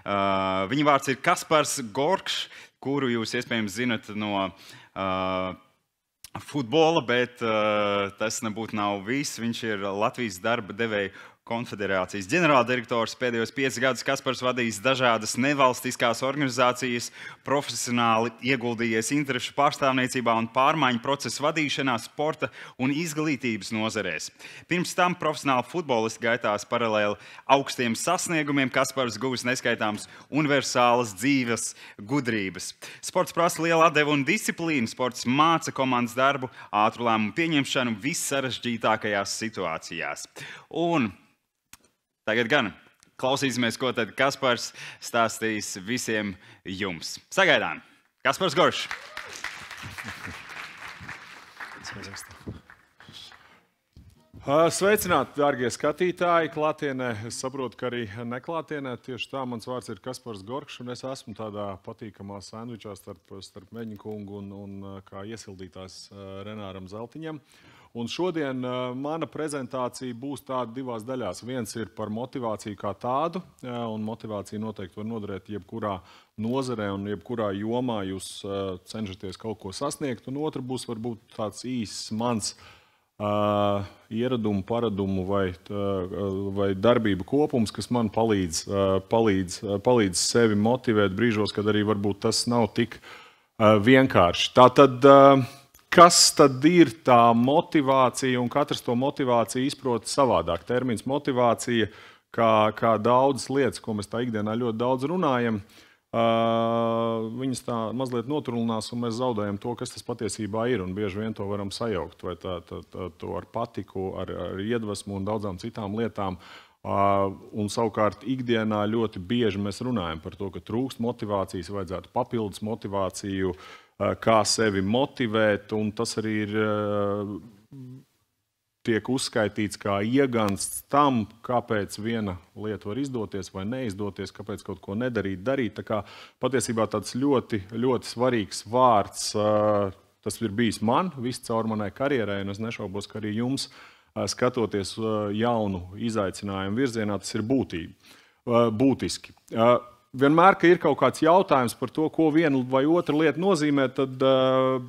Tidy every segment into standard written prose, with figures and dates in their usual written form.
Viņa vārds ir Kaspars Gorkšs, kuru jūs iespējams zinat no futbola, bet tas nebūtu nav viss. Viņš ir Latvijas darba devēju konfederācijas ģenerāldirektors. Pēdējos 5 gadus Kaspars vadījis dažādas nevalstiskās organizācijas, profesionāli ieguldījies interešu pārstāvniecībā un pārmaiņu procesu vadīšanā, sporta un izglītības nozarēs. Pirms tam profesionāli futbolisti gaitās paralēli augstiem sasniegumiem. Kaspars guvis neskaitāmas universālas dzīves gudrības. Sports prasa lielu atdevu un disciplīnu. Sports māca komandas darbu, ātru lēmumu pieņemšanu vissarežģītākajās situācijās. Un tagad gan klausīsimies, ko tad Kaspars stāstīs visiem jums. Sagaidām! Kaspars Gorkšs! Sveicināti, dārgie skatītāji! Klātienē, es saprotu, ka arī neklātienē. Tieši tā, mans vārds ir Kaspars Gorkšs, un es esmu tādā patīkamā sandvičā starp Meģņu kungu un kā iesildītājs Renāram Zeltiņam. Un šodien mana prezentācija būs tāda 2 daļās. Viens ir par motivāciju kā tādu, un motivācija noteikti var noderēt jebkurā nozarē un jebkurā jomā jūs cenšaties kaut ko sasniegt. Un otra būs varbūt tāds īsts mans ieradumu, paradumu vai darbību kopums, kas man palīdz sevi motivēt brīžos, kad arī varbūt tas nav tik vienkārši. Tātad, kas tad ir tā motivācija, un katrs to motivāciju izprot savādāk. Termins motivācija, kā daudzas lietas, ko mēs tā ikdienā ļoti daudz runājam, viņas tā mazliet noturlinās, un mēs zaudējam to, kas tas patiesībā ir, un bieži vien to varam sajaukt, vai to ar patiku, ar iedvesmu un daudzām citām lietām. Un savukārt ikdienā ļoti bieži mēs runājam par to, ka trūkst motivācijas, vajadzētu papildus motivāciju, kā sevi motivēt, un tas arī tiek uzskaitīts kā iegansts tam, kāpēc viena lieta var izdoties vai neizdoties, kāpēc kaut ko nedarīt, darīt. Tā kā patiesībā tāds ļoti, ļoti svarīgs vārds, tas ir bijis man viscaur manai karjerai, un es nešaubos, ka arī jums, skatoties jaunu izaicinājumu virzienā, tas ir būtiski. Vienmēr, ka ir kaut kāds jautājums par to, ko viena vai otra lieta nozīmē, tad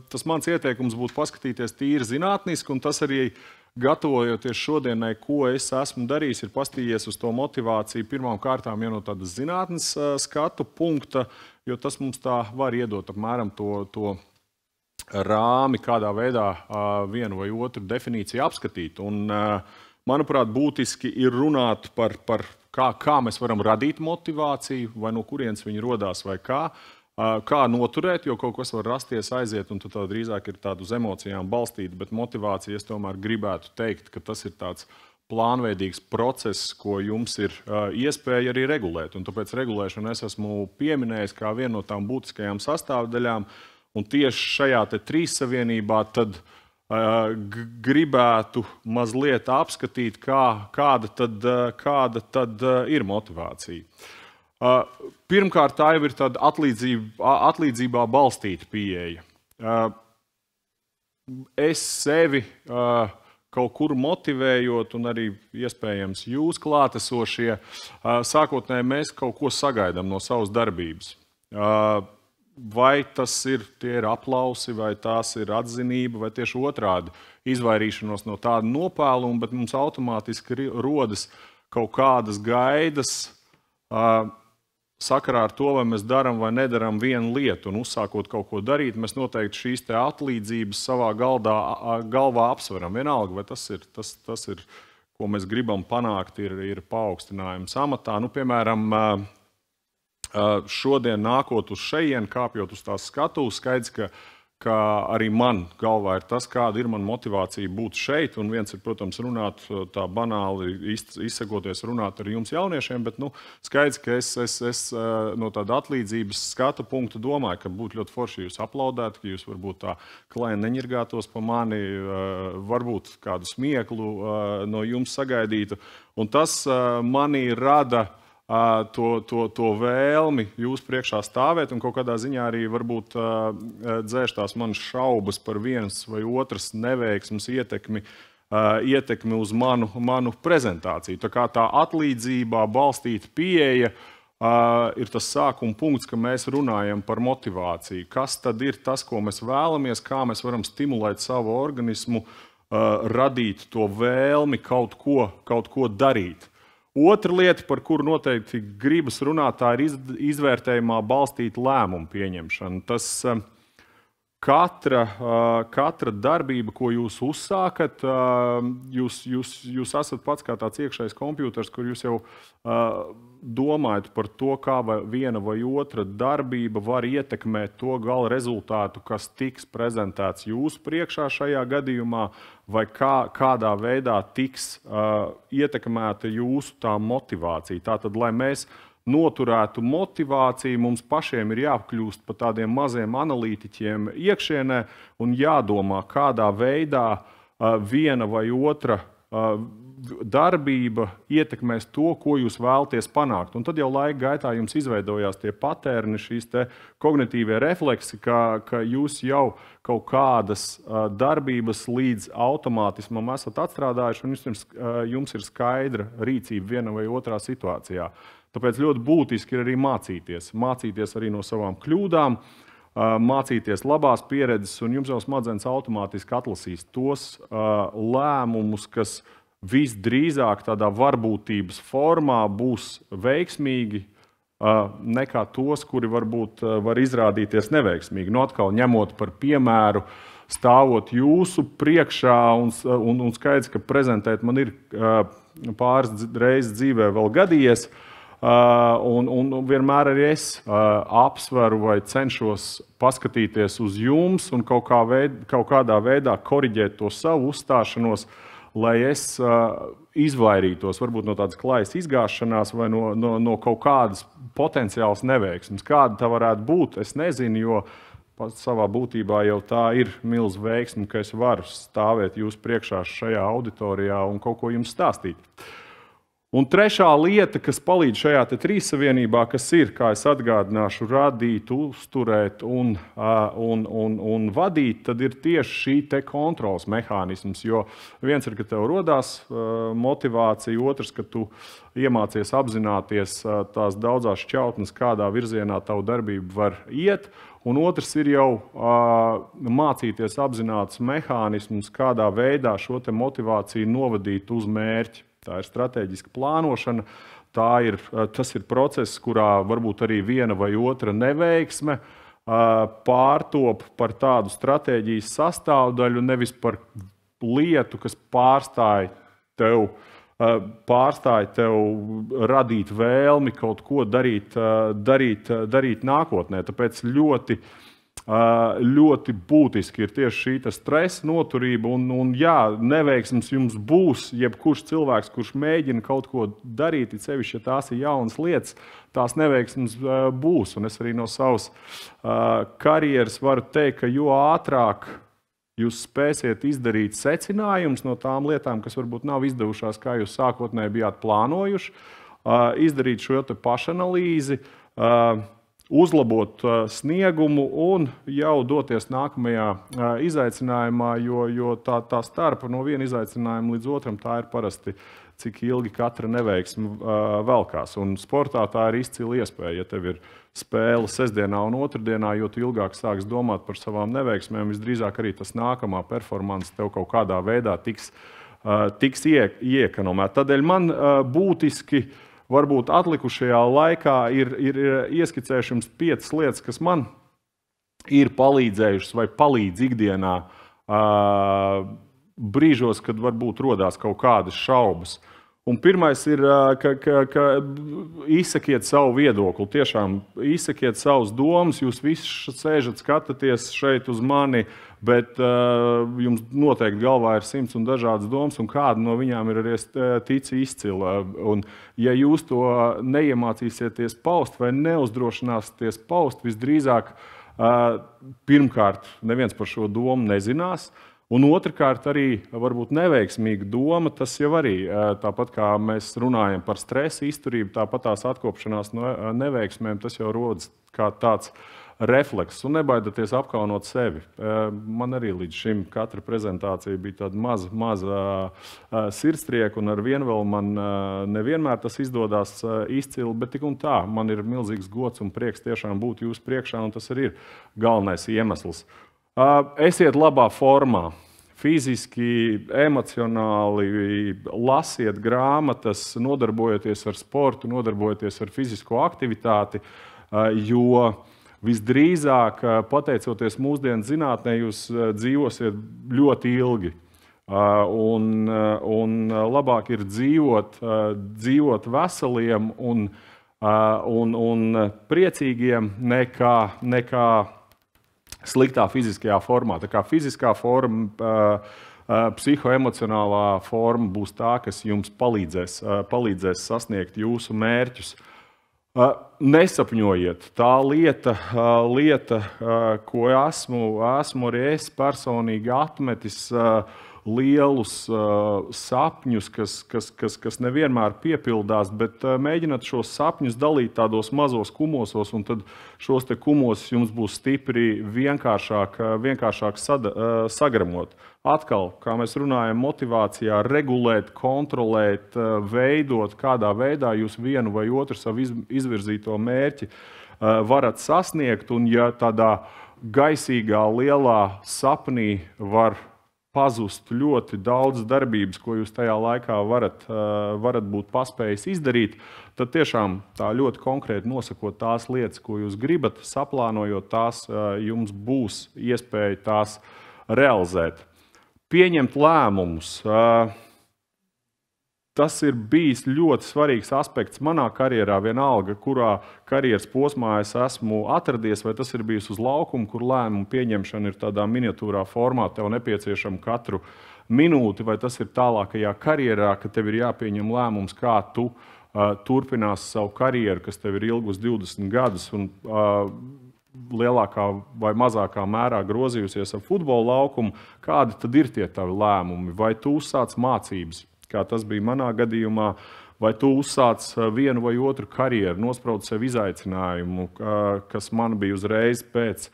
tas mans ieteikums būtu paskatīties tīri zinātniski, un tas arī gatavojoties šodienai, ko es esmu darījis, ir paskatījies uz to motivāciju pirmām kārtām jau no tādas zinātnes skatu punkta, jo tas mums tā var iedot apmēram to rāmi, kādā veidā vienu vai otru definīciju apskatīt. Un, manuprāt, būtiski ir runāt par kā mēs varam radīt motivāciju, vai no kurienes viņi rodās, vai kā noturēt, jo kaut kas var rasties, aiziet, un tad drīzāk ir tādu uz emocijām balstīta, bet motivācija, es tomēr gribētu teikt, ka tas ir tāds plānveidīgs process, ko jums ir iespēja arī regulēt. Un tāpēc regulēšanu es esmu pieminējis kā vienu no tām būtiskajām sastāvdaļām, un tieši šajā te trīssavienībā tad gribētu mazliet apskatīt, kāda tad ir motivācija. Pirmkārt, tā jau ir tāda atlīdzībā balstīta pieeja. Es sevi kaut kur motivējot, un arī iespējams jūs klātesošie, sākotnēji mēs kaut ko sagaidām no savas darbības. Vai tie ir aplausi, vai tās ir atzinība, vai tieši otrādi izvairīšanos no tāda nopēluma, bet mums automātiski rodas kaut kādas gaidas sakarā ar to, vai mēs darām vai nedaram vienu lietu, un uzsākot kaut ko darīt, mēs noteikti šīs te atlīdzības savā galvā apsveram. Vienalga, vai tas ir, ko mēs gribam panākt, ir paaugstinājums amatā. Nu, piemēram, šodien nākot uz šejien, kāpjot uz tās skatuves, skaidrs, ka arī man galvā ir tas, kāda ir man motivācija būt šeit, un viens ir, protams, runāt tā banāli, izsakoties runāt ar jums jauniešiem, bet skaidrs, ka es no tāda atlīdzības skatu punktu domāju, ka būtu ļoti forši jūs aplaudētu, ka jūs varbūt tā klaini neņirgātos pa mani, varbūt kādu smieklu no jums sagaidītu, un tas manī rada to vēlmi jūs priekšā stāvēt un kaut kādā ziņā arī varbūt dzēš tās manas šaubas par vienas vai otras neveiksmes ietekmi uz manu prezentāciju. Tā kā tā atlīdzībā balstīta pieeja ir tas sākuma punkts, ka mēs runājam par motivāciju. Kas tad ir tas, ko mēs vēlamies, kā mēs varam stimulēt savu organismu, radīt to vēlmi kaut ko darīt. Otra lieta, par kuru noteikti gribas runāt, tā ir izvērtējumā balstīta lēmumu pieņemšana. Tas katra darbība, ko jūs uzsākat, jūs esat pats kā tāds iekšējs kompjuters, kur jūs jau domājat par to, kā viena vai otra darbība var ietekmēt to gala rezultātu, kas tiks prezentēts jūsu priekšā šajā gadījumā, vai kādā veidā tiks ietekmēta jūsu tā motivācija. Tātad, lai mēs noturētu motivāciju, mums pašiem ir jākļūst par tādiem maziem analītiķiem iekšienē un jādomā, kādā veidā viena vai otra darbība ietekmēs to, ko jūs vēlaties panākt. Un tad jau laika gaitā jums izveidojās tie paterni, šīs te kognitīvie refleksi, ka jūs jau kaut kādas darbības līdz automātismam esat atstrādājuši un jums ir skaidra rīcība viena vai otrā situācijā. Tāpēc ļoti būtiski ir arī mācīties. Mācīties arī no savām kļūdām, mācīties labās pieredzes, un jums jau smadzenes automātiski atlasīs tos lēmumus, kas visdrīzāk tādā varbūtības formā būs veiksmīgi nekā tos, kuri varbūt var izrādīties neveiksmīgi. Nu, atkal ņemot par piemēru, stāvot jūsu priekšā un skaidrs, ka prezentēt man ir pāris reizes dzīvē vēl gadījies, un vienmēr arī es apsveru vai cenšos paskatīties uz jums un kaut kādā veidā koriģēt to savu uzstāšanos, lai es izvairītos varbūt no tādas klājas izgāšanās vai no kaut kādas potenciālas neveiksmes. Kāda tā varētu būt, es nezinu, jo savā būtībā jau tā ir milz veiksme, ka es varu stāvēt jūs priekšā šajā auditorijā un kaut ko jums stāstīt. Un trešā lieta, kas palīdz šajā trīssavienībā, kas ir, kā es atgādināšu, radīt, uzturēt un vadīt, tad ir tieši šī te kontrols mehānisms. Jo viens ir, ka tev rodās motivācija, otrs, ka tu iemācies apzināties tās daudzās šķautnes, kādā virzienā tavu darbību var iet, un otrs ir jau mācīties apzināts mehānismus, kādā veidā šo te motivāciju novadīt uz mērķi. Tā ir stratēģiska plānošana, tas ir process, kurā varbūt arī viena vai otra neveiksme pārtop par tādu stratēģijas sastāvdaļu, nevis par lietu, kas pārstāja tev radīt vēlmi kaut ko darīt nākotnē. Tāpēc ļoti būtiski ir tieši šī stresa noturība, un jā, neveiksmes jums būs, jebkurš cilvēks, kurš mēģina kaut ko darīt, it sevišķi, ja tās ir jaunas lietas, tās neveiksmes būs, un es arī no savas karjeras varu teikt, ka jo ātrāk jūs spēsiet izdarīt secinājumus no tām lietām, kas varbūt nav izdevušās, kā jūs sākotnēji bijāt plānojuši, izdarīt šo te pašanalīzi, uzlabot sniegumu un jau doties nākamajā izaicinājumā, jo tā starpa no viena izaicinājuma līdz otram tā ir parasti, cik ilgi katra neveiksme velkās. Un sportā tā ir izcila iespēja. Ja tev ir spēle sestdienā un otrdienā, jo tu ilgāk sāks domāt par savām neveiksmēm, visdrīzāk arī tas nākamā performance tev kaut kādā veidā tiks ieekonomēt. Tādēļ man būtiski varbūt atlikušajā laikā ir ieskicējuši jums 5 lietas, kas man ir palīdzējušas vai palīdz ikdienā brīžos, kad varbūt rodās kaut kādas šaubas. Un pirmais ir, ka izsakiet savu viedokli, tiešām izsakiet savus domas, jūs visi sēžat, skatāties šeit uz mani, bet jums noteikti galvā ir 100 un dažādas domas, un kāda no viņām ir arī tici izcila. Un ja jūs to neiemācīsieties paust vai neuzdrošināsieties paust, visdrīzāk pirmkārt neviens par šo domu nezinās, un otrkārt arī varbūt neveiksmīga doma, tas jau arī, tāpat kā mēs runājam par stresa izturību, tāpat tās atkopšanās no neveiksmēm, tas jau rodas kā tāds refleksus un nebaidieties apkaunot sevi. Man arī līdz šim katra prezentācija bija tāda maza sirdstrieka, un ar vienu vēl man nevienmēr tas izdodās izcili, bet tik un tā, man ir milzīgs gods un prieks tiešām būt jūsu priekšā, un tas arī ir galvenais iemesls. Esiet labā formā. Fiziski, emocionāli, lasiet grāmatas, nodarbojieties ar sportu, nodarbojieties ar fizisko aktivitāti, jo visdrīzāk, pateicoties mūsdienu zinātnē, jūs dzīvosiet ļoti ilgi. Un labāk ir dzīvot veseliem un priecīgiem nekā sliktā fiziskajā formā. Tā kā fiziskā forma, psihoemocionālā forma būs tā, kas jums palīdzēs sasniegt jūsu mērķus. Nesapņojiet. Tā lieta, ko esmu arī es personīgi atmetis, lielus sapņus, kas nevienmēr piepildās, bet mēģināt šos sapņus dalīt tādos mazos kumosos, un tad šos te kumosus jums būs stipri vienkāršāk sagramot. Atkal, kā mēs runājam, motivācijā regulēt, kontrolēt, veidot, kādā veidā jūs vienu vai otru savu izvirzīto mērķi varat sasniegt, un ja tādā gaisīgā, lielā sapnī var pazust ļoti daudz darbības, ko jūs tajā laikā varat būt paspējis izdarīt, tad tiešām tā ļoti konkrēti nosakot tās lietas, ko jūs gribat, saplānojot tās, jums būs iespēja tās realizēt. Pieņemt lēmumus. Tas ir bijis ļoti svarīgs aspekts manā karjerā, vienalga, kurā karjeras posmā es esmu atradies, vai tas ir bijis uz laukuma, kur lēmumu pieņemšana ir tādā miniatūrā formā, tev nepieciešama katru minūti, vai tas ir tālākajā karjerā, ka tev ir jāpieņem lēmums, kā tu turpināsi savu karjeru, kas tev ir ilgus 20 gadus un lielākā vai mazākā mērā grozījusies ar futbola laukumu, kādi tad ir tie tavi lēmumi, vai tu uzsāc mācības, kā tas bija manā gadījumā, vai tu uzsāc vienu vai otru karjeru, nospraud sev izaicinājumu, kas man bija uzreiz pēc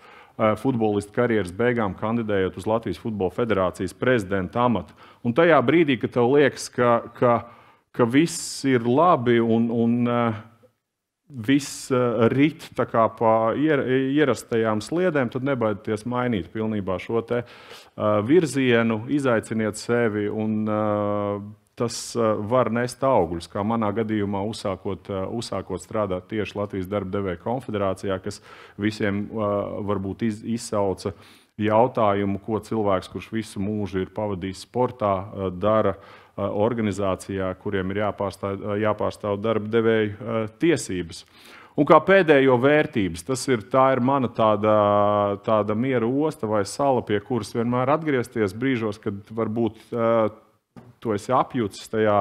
futbolista karjeras beigām, kandidējot uz Latvijas Futbola Federācijas prezidenta amatu. Un tajā brīdī, kad tev liekas, ka viss ir labi un viss rit tā kā pa ierastajām sliedēm, tad nebaidieties mainīt pilnībā šo te virzienu, izaiciniet sevi un tas var nest augļus, kā manā gadījumā uzsākot strādāt tieši Latvijas darba devēju konfederācijā, kas visiem varbūt izsauca jautājumu, ko cilvēks, kurš visu mūžu ir pavadījis sportā, dara organizācijā, kuriem ir jāpārstāv darba devēju tiesības. Un kā pēdējo vērtības, tā ir mana tāda miera osta vai sala, pie kuras vienmēr atgriezties brīžos, kad varbūt tu esi apjucis tajā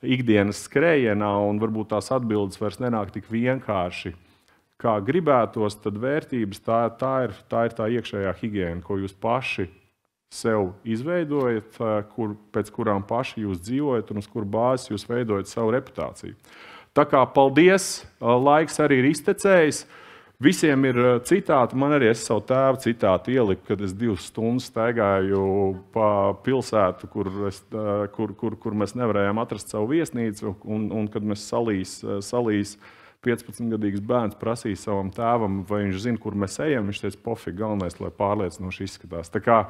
ikdienas skrējienā, un varbūt tās atbildes vairs nenāk tik vienkārši, kā gribētos, tad vērtības tā ir tā iekšējā higiēna, ko jūs paši sev izveidojat, pēc kurām paši jūs dzīvojat un uz kur bāzes jūs veidojat savu reputāciju. Tā kā paldies, laiks arī ir iztecējis. Visiem ir citāti, man arī es savu tēvu citātu ieliku, kad es 2 stundas staigāju pa pilsētu, kur mēs nevarējām atrast savu viesnīcu, un kad mēs salīs 15-gadīgs bērns prasīja savam tēvam, vai viņš zina, kur mēs ejam, viņš teica, pofīgi, galvenais, lai pārliecinoši izskatās. Tā kā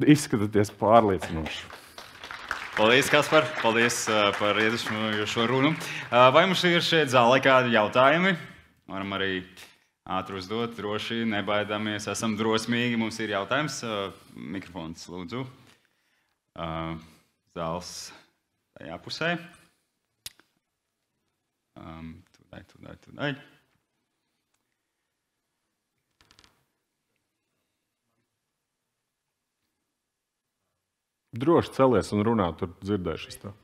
izskatāties pārliecinoši. Paldies, Kaspar, paldies par iedvesmojošo runu. Vai mums ir šeit zālē kādi jautājumi? Varam arī ātri uzdot, droši, nebaidāmies, esam drosmīgi. Mums ir jautājums. Mikrofons, lūdzu. Zāles tajā pusē. Tūdaļ. Droši celies un runā, tur dzirdēšas tā.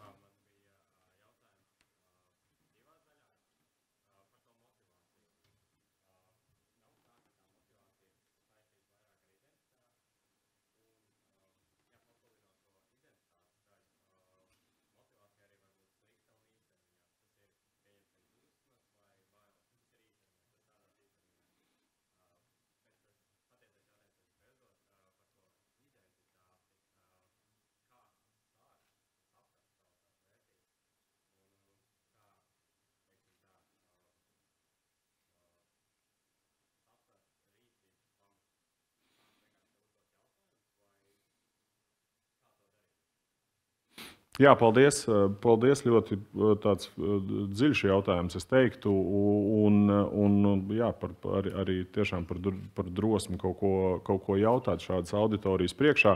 Jā, paldies. Paldies. Ļoti tāds dziļš jautājums, es teiktu. Jā, arī tiešām par drosmi kaut ko jautāt šādas auditorijas priekšā.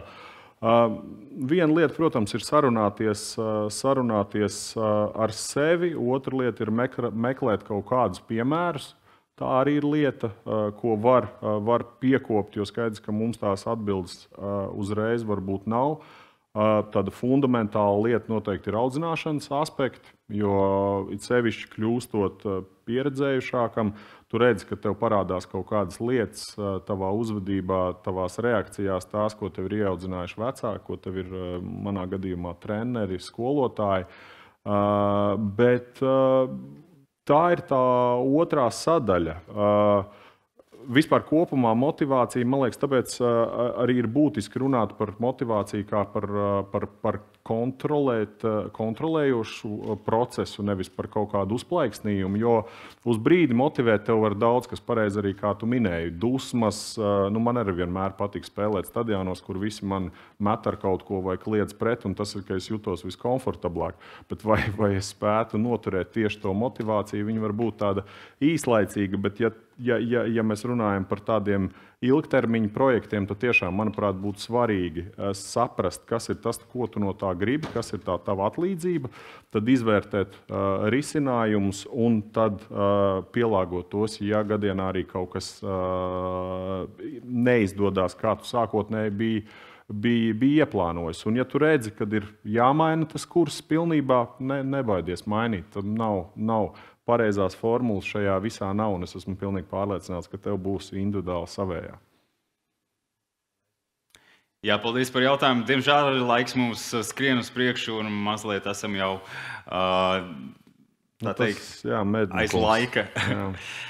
Viena lieta, protams, ir sarunāties ar sevi. Otra lieta ir meklēt kaut kādus piemērus. Tā arī ir lieta, ko var piekopt, jo skaidrs, ka mums tās atbildes uzreiz varbūt nav. Tāda fundamentāla lieta noteikti ir audzināšanas aspekti, jo it sevišķi kļūstot pieredzējušākam, tu redzi, ka tev parādās kaut kādas lietas tavā uzvedībā, tavās reakcijās, tās, ko tev ir ieaudzinājuši vecāki, ko tev ir manā gadījumā treneri, skolotāji. Bet tā ir tā otrā sadaļa. Vispār kopumā motivācija, man liekas, tāpēc arī ir būtiski runāt par motivāciju kā par kontrolējošu procesu, nevis par kaut kādu uzplaiksnījumu, jo uz brīdi motivēt tev var daudz, kas pareizi arī, kā tu minēji, dusmas. Man arī vienmēr patīk spēlēt stadionos, kur visi man met ar kaut ko vai kliedz pret, un tas ir, ka es jutos viskomfortablāk. Bet vai es spētu noturēt tieši to motivāciju, viņa var būt tāda īslaicīga, bet ja mēs runājam par tādiem ilgtermiņa projektiem, tad tiešām, manuprāt, būtu svarīgi saprast, kas ir tas, ko tu no tā gribi, kas ir tā tava atlīdzība, tad izvērtēt risinājumus un tad pielāgot tos, ja gadienā arī kaut kas neizdodas, kā tu sākotnēji bija ieplānojis. Un ja tu redzi, kad ir jāmaina tas kurs pilnībā, nebaidies mainīt, tad nav pareizās formulas šajā visā nav, un es esmu pilnīgi pārliecināts, ka tev būs individuāli savējā. Jā, paldies par jautājumu. Diemžēl laiks mums skrien uz priekšu, un mazliet esam jau aiz laika.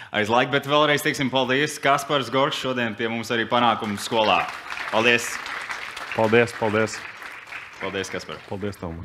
Aiz laika, bet vēlreiz teiksim paldies. Kaspars Gorčs šodien pie mums arī panākumu skolā. Paldies! Paldies, paldies! Paldies, Kaspar! Paldies, Tomai!